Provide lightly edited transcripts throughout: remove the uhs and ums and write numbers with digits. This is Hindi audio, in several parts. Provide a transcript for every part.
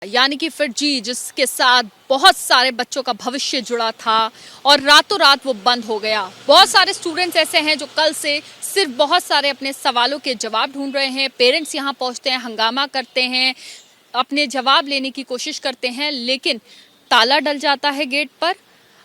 यानी कि फिर जी जिसके साथ बहुत सारे बच्चों का भविष्य जुड़ा था और रातों रात वो बंद हो गया। बहुत सारे स्टूडेंट्स ऐसे हैं जो कल से सिर्फ बहुत सारे अपने सवालों के जवाब ढूंढ रहे हैं। पेरेंट्स यहाँ पहुँचते हैं, हंगामा करते हैं, अपने जवाब लेने की कोशिश करते हैं, लेकिन ताला डल जाता है गेट पर,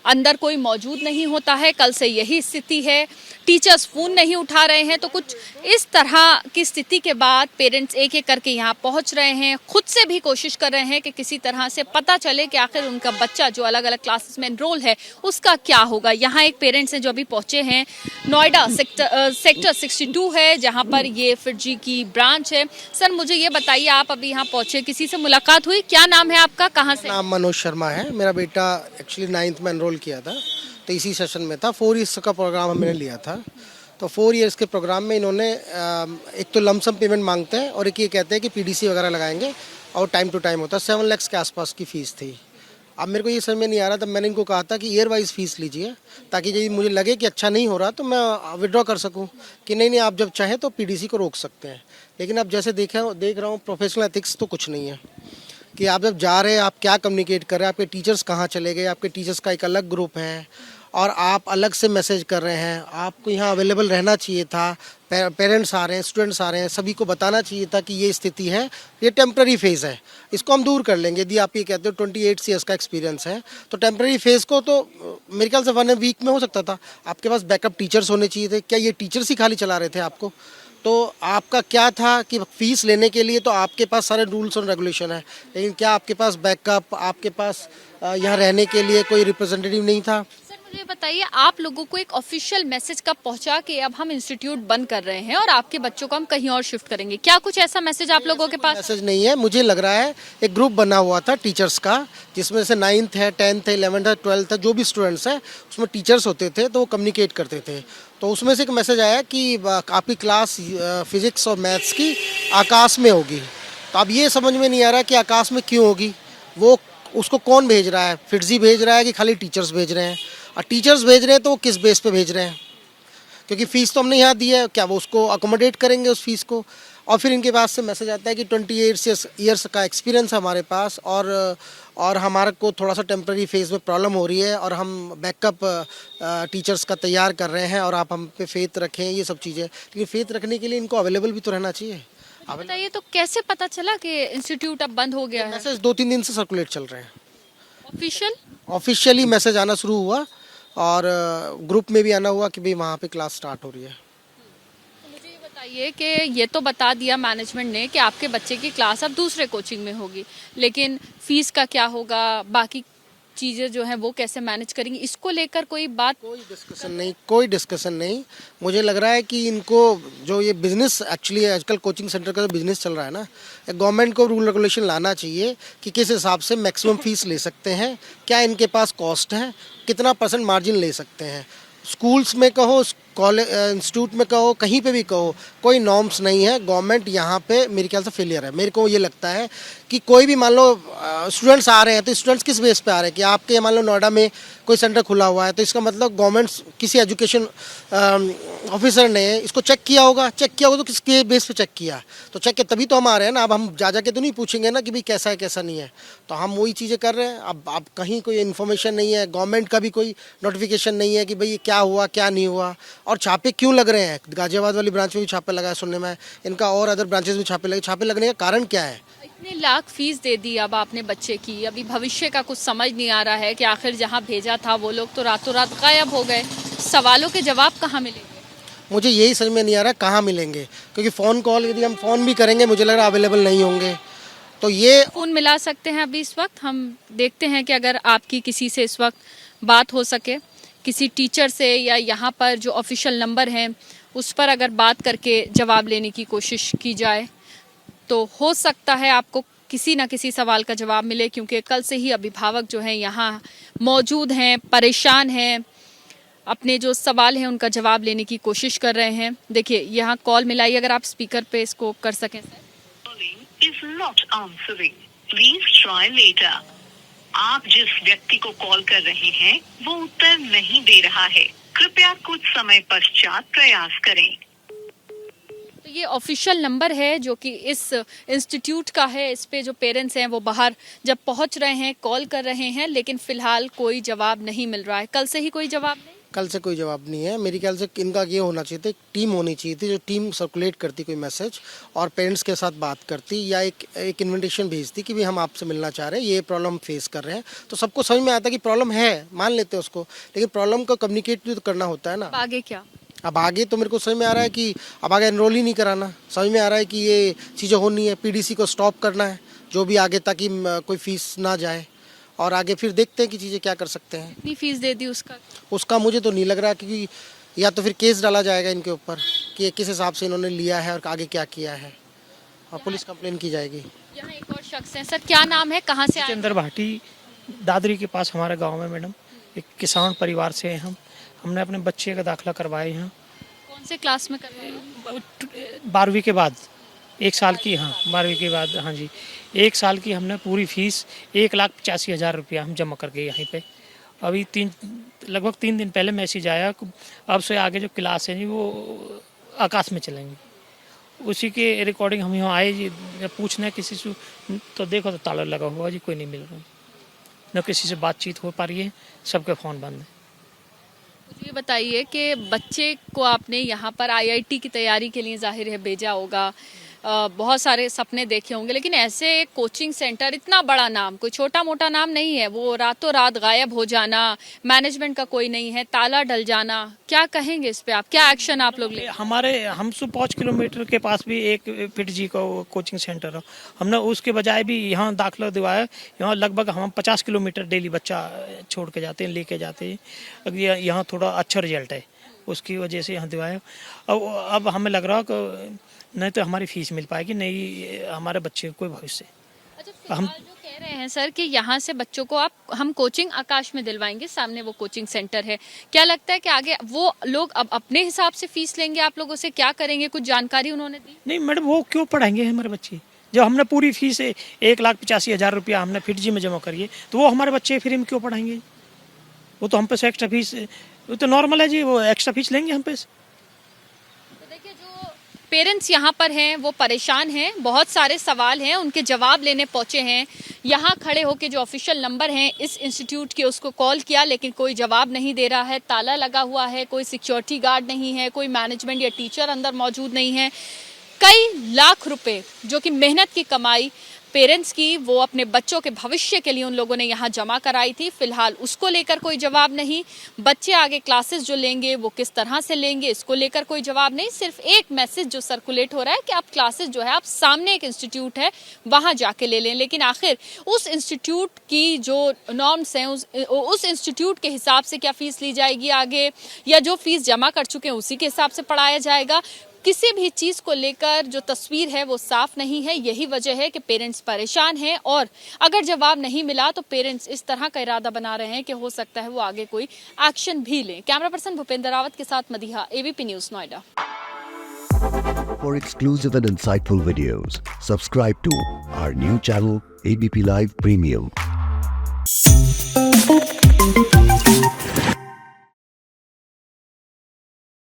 अंदर कोई मौजूद नहीं होता है। कल से यही स्थिति है, टीचर्स फोन नहीं उठा रहे हैं। तो कुछ इस तरह की स्थिति के बाद पेरेंट्स एक एक करके यहाँ पहुँच रहे हैं, खुद से भी कोशिश कर रहे हैं कि किसी तरह से पता चले कि आखिर उनका बच्चा जो अलग अलग क्लासेस में एनरोल है उसका क्या होगा। यहाँ एक पेरेंट्स हैं जो अभी पहुँचे हैं, नोएडा सेक्टर 62 है जहाँ पर ये फिरजी की ब्रांच है। सर मुझे ये बताइए, आप अभी यहाँ पहुँचे, किसी से मुलाकात हुई? क्या नाम है आपका, कहाँ से? नाम मनोज शर्मा है। मेरा बेटा एक्चुअली 9th में एनरोल किया था, तो इसी सेशन में था। 4 ईयर्स का प्रोग्राम हमने लिया था। तो 4 ईयर्स के प्रोग्राम में इन्होंने एक तो लमसम पेमेंट मांगते हैं और एक ये कहते हैं कि पीडीसी वगैरह लगाएंगे और टाइम टू टाइम होता है। 7 लाख के आसपास की फ़ीस थी। अब मेरे को ये समझ में नहीं आ रहा, तब मैंने इनको कहा था कि ईयर वाइज फ़ीस लीजिए, ताकि यदि मुझे लगे कि अच्छा नहीं हो रहा तो मैं विड्रॉ कर सकूं, कि नहीं आप जब चाहें तो पीडीसी को रोक सकते हैं। लेकिन अब जैसे देख रहा हूँ प्रोफेशनल एथिक्स तो कुछ नहीं है कि आप जब जा रहे हैं आप क्या कम्युनिकेट कर रहे हैं, आपके टीचर्स कहाँ चले गए, आपके टीचर्स का एक अलग ग्रुप है और आप अलग से मैसेज कर रहे हैं। आपको यहाँ अवेलेबल रहना चाहिए था, पेरेंट्स आ रहे हैं, स्टूडेंट्स आ रहे हैं, सभी को बताना चाहिए था कि ये स्थिति है, ये टेम्प्रेरी फेज़ है, इसको हम दूर कर लेंगे। यदि आप ये कहते हो 28 ईयर्स का एक्सपीरियंस है तो टेम्प्रेरी फेज़ को तो मेरे ख्याल से 1 वीक में हो सकता था। आपके पास बैकअप टीचर्स होने चाहिए थे। क्या ये टीचर्स ही खाली चला रहे थे आपको? तो आपका क्या था कि फ़ीस लेने के लिए तो आपके पास सारे रूल्स और रेगुलेशन है, लेकिन क्या आपके पास बैकअप, आपके पास यहाँ रहने के लिए कोई रिप्रेजेंटेटिव नहीं था? सर मुझे बताइए, आप लोगों को एक ऑफिशियल मैसेज कब पहुंचा कि अब हम इंस्टीट्यूट बंद कर रहे हैं और आपके बच्चों को हम कहीं और शिफ्ट करेंगे? क्या कुछ ऐसा मैसेज आप लोगों के पास? मैसेज नहीं है। मुझे लग रहा है एक ग्रुप बना हुआ था टीचर्स का, जिसमें से 9th है, 10th है, 11th है, 12th है, जो भी स्टूडेंट्स हैं उसमें टीचर्स होते थे, तो वो कम्युनिकेट करते थे। तो उसमें से एक मैसेज आया कि आपकी क्लास फिजिक्स और मैथ्स की आकाश में होगी। तो अब ये समझ में नहीं आ रहा कि आकाश में क्यों होगी, वो उसको कौन भेज रहा है? फिरजी भेज रहा है कि खाली टीचर्स भेज रहे हैं? और टीचर्स भेज रहे हैं तो वो किस बेस पे भेज रहे हैं? क्योंकि फ़ीस तो हमने यहाँ दी है, क्या वो उसको अकोमोडेट करेंगे उस फीस को? और फिर इनके पास से मैसेज आता है कि 28 ईयर्स का एक्सपीरियंस है हमारे पास और हमारे को थोड़ा सा टेम्प्रेरी फेज़ में प्रॉब्लम हो रही है और हम बैकअप टीचर्स का तैयार कर रहे हैं और आप हम पे फेथ रखें, ये सब चीज़ें। लेकिन फेथ रखने के लिए इनको अवेलेबल भी तो रहना चाहिए। बताइए, तो कैसे पता चला कि इंस्टीट्यूट अब बंद हो गया है? मैसेज 2-3 दिन से सर्कुलेट चल रहे हैं। ऑफिशियल ऑफिशियली मैसेज आना शुरू हुआ और ग्रुप में भी आना हुआ कि भाई वहाँ पे क्लास स्टार्ट हो रही है। मुझे ये बताइए कि ये तो बता दिया मैनेजमेंट ने कि आपके बच्चे की क्लास अब दूसरे कोचिंग में होगी, लेकिन फीस का क्या होगा, बाकी चीज़ें जो हैं वो कैसे मैनेज करेंगी, इसको लेकर कोई बात? कोई डिस्कशन नहीं। मुझे लग रहा है कि इनको जो ये बिज़नेस एक्चुअली आजकल कोचिंग सेंटर का जो बिज़नेस चल रहा है ना, गवर्नमेंट को रूल रेगुलेशन लाना चाहिए कि किस हिसाब से मैक्सिमम फ़ीस ले सकते हैं, क्या इनके पास कॉस्ट है, कितना % मार्जिन ले सकते हैं। स्कूल्स में कहो, कॉलेज इंस्टीट्यूट में कहो, कहीं पे भी कहो, कोई नॉर्म्स नहीं है। गवर्नमेंट यहाँ पे मेरे ख्याल से फेलियर है। मेरे को ये लगता है कि कोई भी मान लो स्टूडेंट्स आ रहे हैं तो स्टूडेंट्स किस बेस पे आ रहे हैं कि आपके मान लो नोएडा में कोई सेंटर खुला हुआ है तो इसका मतलब गवर्नमेंट किसी एजुकेशन ऑफिसर ने इसको चेक किया होगा तो किस बेस पे चेक किया? तो चेक तभी तो हम आ रहे हैं ना। अब हम जा के तो नहीं पूछेंगे ना कि भाई कैसा है कैसा नहीं है। तो हम वही चीज़ें कर रहे हैं। अब कहीं कोई इन्फॉर्मेशन नहीं है, गवर्नमेंट का भी कोई नोटिफिकेशन नहीं है कि भाई क्या हुआ क्या नहीं हुआ। और छापे क्यों लग रहे हैं? गाजियाबाद वाली ब्रांच में भी छापे लगा है सुनने में, इनका और अदर ब्रांचेस में छापे लगने का कारण क्या है? इतने लाख फीस दे दी अब आपने बच्चे की, अभी भविष्य का कुछ समझ नहीं आ रहा है कि आखिर जहाँ भेजा था वो लोग तो रातों रात गायब हो गए। सवालों के जवाब कहाँ मिलेंगे? मुझे यही समझ में नहीं आ रहा कहाँ मिलेंगे, क्योंकि फ़ोन कॉल यदि हम फ़ोन भी करेंगे मुझे लग रहा है अवेलेबल नहीं होंगे। तो ये फ़ोन मिला सकते हैं अभी इस वक्त? हम देखते हैं कि अगर आपकी किसी से इस वक्त बात हो सके, किसी टीचर से, या यहाँ पर जो ऑफिशियल नंबर हैं उस पर अगर बात करके जवाब लेने की कोशिश की जाए तो हो सकता है आपको किसी न किसी सवाल का जवाब मिले, क्योंकि कल से ही अभिभावक जो हैं यहाँ मौजूद हैं, परेशान हैं, अपने जो सवाल हैं उनका जवाब लेने की कोशिश कर रहे हैं। देखिए यहाँ कॉल मिलाई, अगर आप स्पीकर पे इसको कर सकें। आप जिस व्यक्ति को कॉल कर रहे हैं वो उत्तर नहीं दे रहा है, कृपया कुछ समय पश्चात प्रयास करें। तो ये ऑफिशियल नंबर है जो कि इस इंस्टीट्यूट का है। इस पे जो पेरेंट्स हैं वो बाहर जब पहुंच रहे हैं कॉल कर रहे हैं, लेकिन फिलहाल कोई जवाब नहीं मिल रहा है। कल से ही कोई जवाब नहीं? कल से कोई जवाब नहीं है। मेरे ख्याल से इनका ये होना चाहिए था, एक टीम होनी चाहिए थी जो टीम सर्कुलेट करती कोई मैसेज और पेरेंट्स के साथ बात करती या एक इन्विटेशन भेजती कि भाई हम आपसे मिलना चाह रहे हैं, ये प्रॉब्लम हम फेस कर रहे हैं। तो सबको समझ में आता कि प्रॉब्लम है, मान लेते हैं उसको, लेकिन प्रॉब्लम को कम्युनिकेट भी तो करना होता है ना। अब आगे क्या? अब आगे तो मेरे को समझ में आ रहा है कि अब आगे एनरोल ही नहीं कराना। समझ में आ रहा है कि ये चीज़ें होनी है, पीडीसी को स्टॉप करना है जो भी आगे, ताकि कोई फीस ना जाए, और आगे फिर देखते हैं कि चीज़ें क्या कर सकते हैं। कितनी फीस दे दी उसका मुझे तो नहीं लग रहा, क्योंकि या तो फिर केस डाला जाएगा इनके ऊपर कि किस हिसाब से इन्होंने लिया है और आगे क्या किया है, और पुलिस कंप्लेन की जाएगी। यहाँ एक और शख्स है। सर क्या नाम है, कहाँ से आए? जितेंद्र भाटी, दादरी के पास हमारा गांव है मैडम। एक किसान परिवार से हैं हम। हमने अपने बच्चे का दाखिला करवाए हैं कौन से क्लास में कर रहे हैं? 12वीं के बाद, 1 साल की। हाँ, 12वीं के बाद, हाँ जी, 1 साल की हमने पूरी फीस 1,85,000 रुपया हम जमा कर गए यहीं पे। अभी लगभग 3 दिन पहले मैसेज आया, अब से आगे जो क्लास है जी वो आकाश में चलेंगे। उसी के रिकॉर्डिंग हम यहाँ आए जी, पूछना किसी से तो देखो तो ताला लगा हुआ जी, कोई नहीं मिल रहा, न किसी से बातचीत हो पा रही है, सबके फ़ोन बंद है। मुझे ये बताइए कि बच्चे को आपने यहाँ पर आईआईटी की तैयारी के लिए जाहिर है भेजा होगा, बहुत सारे सपने देखे होंगे, लेकिन ऐसे एक कोचिंग सेंटर, इतना बड़ा नाम, कोई छोटा मोटा नाम नहीं है, वो रातों रात गायब हो जाना, मैनेजमेंट का कोई नहीं है, ताला डल जाना, क्या कहेंगे इस पे आप? क्या एक्शन आप लोग ले? हम से 5 किलोमीटर के पास भी एक फिट जी का कोचिंग सेंटर है। हमने उसके बजाय भी यहाँ दाखिला दिवाया। यहाँ लगभग हम 50 किलोमीटर डेली बच्चा छोड़ के जाते हैं, लेके जाते हैं। यहाँ थोड़ा अच्छा रिजल्ट है, उसकी वजह से यहाँ दिवाया। अब हमें लग रहा कि नहीं तो हमारी फीस मिल पाएगी, नहीं हमारे बच्चे को कोई भविष्य। अच्छा, हम जो कह रहे हैं सर कि यहाँ से बच्चों को हम कोचिंग आकाश में दिलवाएंगे, सामने वो कोचिंग सेंटर है, क्या लगता है कि आगे वो लोग अब अपने हिसाब से फीस लेंगे आप लोगों से? क्या करेंगे, कुछ जानकारी उन्होंने दी? नहीं मैडम, वो क्यों पढ़ाएंगे हमारे बच्चे? जब हमने पूरी फीस 1,85,000 रुपया हमने फिट जी में जमा करिए, तो वो हमारे बच्चे फ्री में क्यों पढ़ाएंगे? वो तो हम पे से एक्स्ट्रा फीस, वो तो नॉर्मल है जी, वो एक्स्ट्रा फीस लेंगे हम पे से। पेरेंट्स यहाँ पर हैं वो परेशान हैं, बहुत सारे सवाल हैं, उनके जवाब लेने पहुंचे हैं। यहाँ खड़े होकर जो ऑफिशियल नंबर हैं इस इंस्टीट्यूट के, उसको कॉल किया, लेकिन कोई जवाब नहीं दे रहा है। ताला लगा हुआ है, कोई सिक्योरिटी गार्ड नहीं है, कोई मैनेजमेंट या टीचर अंदर मौजूद नहीं है। कई लाख रुपए जो कि मेहनत की कमाई पेरेंट्स की, वो अपने बच्चों के भविष्य के लिए उन लोगों ने यहाँ जमा कराई थी, फिलहाल उसको लेकर कोई जवाब नहीं। बच्चे आगे क्लासेस जो लेंगे वो किस तरह से लेंगे, इसको लेकर कोई जवाब नहीं। सिर्फ एक मैसेज जो सर्कुलेट हो रहा है कि आप क्लासेस जो है आप सामने एक इंस्टीट्यूट है वहाँ जाके ले लें, लेकिन आखिर उस इंस्टीट्यूट की जो नॉर्म्स हैं उस इंस्टीट्यूट के हिसाब से क्या फीस ली जाएगी आगे, या जो फीस जमा कर चुके हैं उसी के हिसाब से पढ़ाया जाएगा? किसी भी चीज को लेकर जो तस्वीर है वो साफ नहीं है। यही वजह है कि पेरेंट्स परेशान हैं, और अगर जवाब नहीं मिला तो पेरेंट्स इस तरह का इरादा बना रहे हैं कि हो सकता है वो आगे कोई एक्शन भी लें। कैमरा पर्सन भूपेंद्र रावत के साथ Madiha, ABP news, Noida. For exclusive and insightful videos, subscribe to our new channel ABP Live Premium.